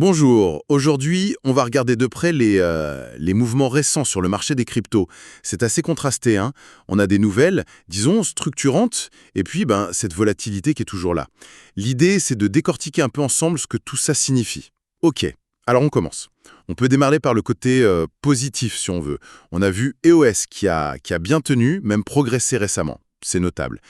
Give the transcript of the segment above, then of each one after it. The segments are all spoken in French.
Bonjour, aujourd'hui on va regarder de près les mouvements récents sur le marché des cryptos. C'est assez contrasté, hein. On a des nouvelles, disons, structurantes, et puis cette volatilité qui est toujours là. L'idée c'est de décortiquer un peu ensemble ce que tout ça signifie. Ok, alors on commence. On peut démarrer par le côté positif si on veut. On a vu EOS qui a bien tenu, même progressé récemment. C'est notable.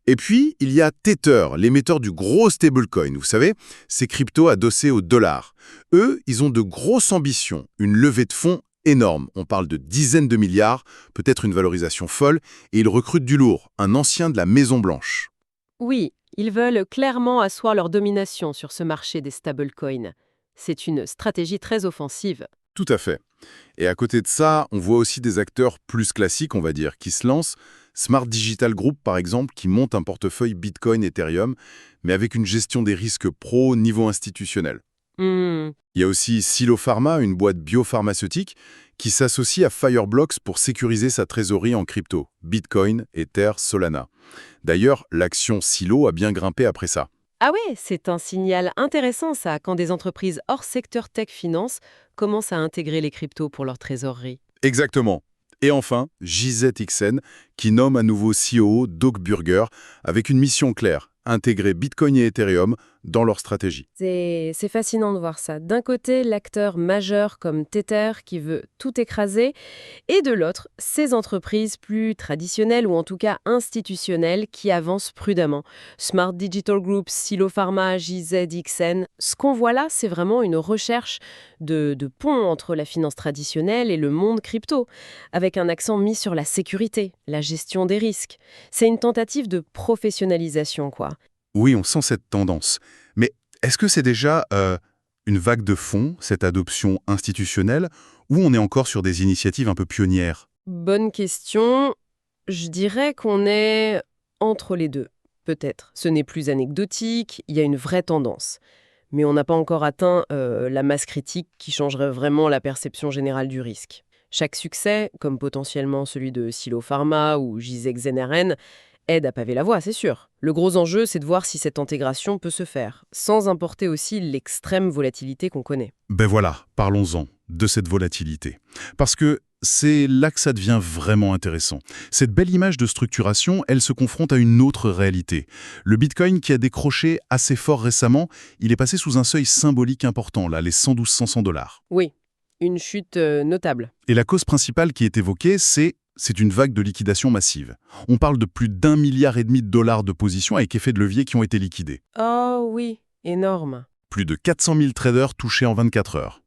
Et puis, il y a Tether, l'émetteur du gros stablecoin, vous savez, ces cryptos adossés au dollar. Eux, ils ont de grosses ambitions, une levée de fonds énorme. On parle de dizaines de milliards, peut-être une valorisation folle, et ils recrutent du lourd, un ancien de la Maison-Blanche. Oui, ils veulent clairement asseoir leur domination sur ce marché des stablecoins. C'est une stratégie très offensive. Tout à fait. Et à côté de ça, on voit aussi des acteurs plus classiques, on va dire, qui se lancent. Smart Digital Group, par exemple, qui monte un portefeuille Bitcoin, Ethereum, mais avec une gestion des risques pro au niveau institutionnel. Hmm, Il y a aussi Silo Pharma, une boîte biopharmaceutique, qui s'associe à Fireblocks pour sécuriser sa trésorerie en crypto, Bitcoin, Ether, Solana. D'ailleurs, l'action Silo a bien grimpé après ça. Ah ouais, c'est un signal intéressant ça, quand des entreprises hors secteur tech-finance commencent à intégrer les cryptos pour leur trésorerie. Exactement. Et enfin, JZXN, qui nomme à nouveau CEO Doug Burger, avec une mission claire, intégrer Bitcoin et Ethereum dans leur stratégie. C'est fascinant de voir ça. D'un côté, l'acteur majeur comme Tether qui veut tout écraser, et de l'autre, ces entreprises plus traditionnelles ou en tout cas institutionnelles qui avancent prudemment. Smart Digital Group, Silo Pharma, JZXN. Ce qu'on voit là, c'est vraiment une recherche de pont entre la finance traditionnelle et le monde crypto, avec un accent mis sur la sécurité, la gestion des risques. C'est une tentative de professionnalisation, quoi. Oui, on sent cette tendance. Mais est-ce que c'est déjà une vague de fond, cette adoption institutionnelle, ou on est encore sur des initiatives un peu pionnières? Bonne question. Je dirais qu'on est entre les deux, peut-être. Ce n'est plus anecdotique, il y a une vraie tendance. Mais on n'a pas encore atteint la masse critique qui changerait vraiment la perception générale du risque. Chaque succès, comme potentiellement celui de Silo Pharma ou JZXNRN, aide à paver la voie, c'est sûr. Le gros enjeu, c'est de voir si cette intégration peut se faire, sans importer aussi l'extrême volatilité qu'on connaît. Ben voilà, parlons-en de cette volatilité. Parce que c'est là que ça devient vraiment intéressant. Cette belle image de structuration, elle se confronte à une autre réalité. Le Bitcoin qui a décroché assez fort récemment, il est passé sous un seuil symbolique important, là, les 112 $. Oui, une chute notable. Et la cause principale qui est évoquée, c'est une vague de liquidation massive. On parle de plus d'1,5 milliard de dollars de positions avec effet de levier qui ont été liquidés. Oh oui, énorme. Plus de 400 000 traders touchés en 24 heures.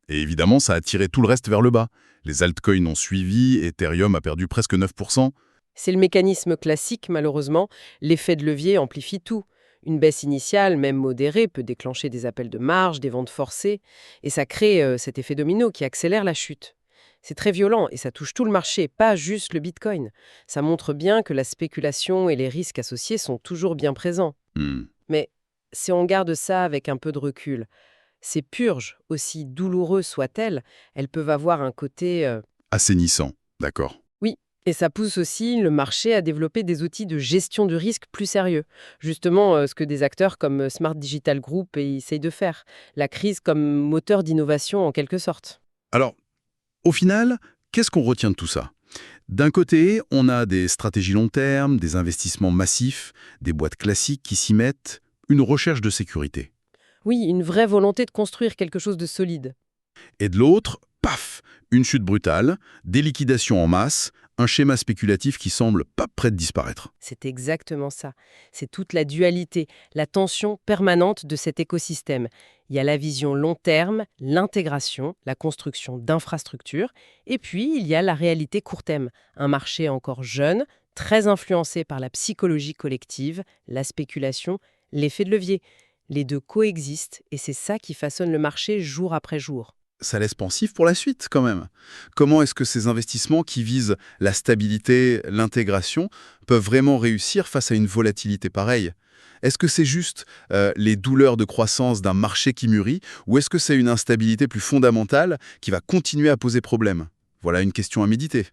Et évidemment, ça a tiré tout le reste vers le bas. Les altcoins ont suivi, Ethereum a perdu presque 9%. C'est le mécanisme classique, malheureusement. L'effet de levier amplifie tout. Une baisse initiale, même modérée, peut déclencher des appels de marge, des ventes forcées, et ça crée cet effet domino qui accélère la chute. C'est très violent et ça touche tout le marché, pas juste le Bitcoin. Ça montre bien que la spéculation et les risques associés sont toujours bien présents. Hmm, Mais si on garde ça avec un peu de recul, ces purges, aussi douloureuses soient-elles, elles peuvent avoir un côté Assainissant, d'accord. oui, et ça pousse aussi le marché à développer des outils de gestion du risque plus sérieux. Justement, ce que des acteurs comme Smart Digital Group essayent de faire. La crise comme moteur d'innovation en quelque sorte. Alors, au final, qu'est-ce qu'on retient de tout ça? D'un côté, on a des stratégies long terme, des investissements massifs, des boîtes classiques qui s'y mettent, une recherche de sécurité. Oui, une vraie volonté de construire quelque chose de solide. Et de l'autre, paf, une chute brutale, des liquidations en masse, un schéma spéculatif qui semble pas prêt de disparaître. C'est exactement ça. C'est toute la dualité, la tension permanente de cet écosystème. Il y a la vision long terme, l'intégration, la construction d'infrastructures, et puis il y a la réalité court terme, un marché encore jeune, très influencé par la psychologie collective, la spéculation, l'effet de levier. Les deux coexistent et c'est ça qui façonne le marché jour après jour. Ça laisse pensif pour la suite quand même. Comment est-ce que ces investissements qui visent la stabilité, l'intégration, peuvent vraiment réussir face à une volatilité pareille? Est-ce que c'est juste les douleurs de croissance d'un marché qui mûrit, ou est-ce que c'est une instabilité plus fondamentale qui va continuer à poser problème? Voilà une question à méditer.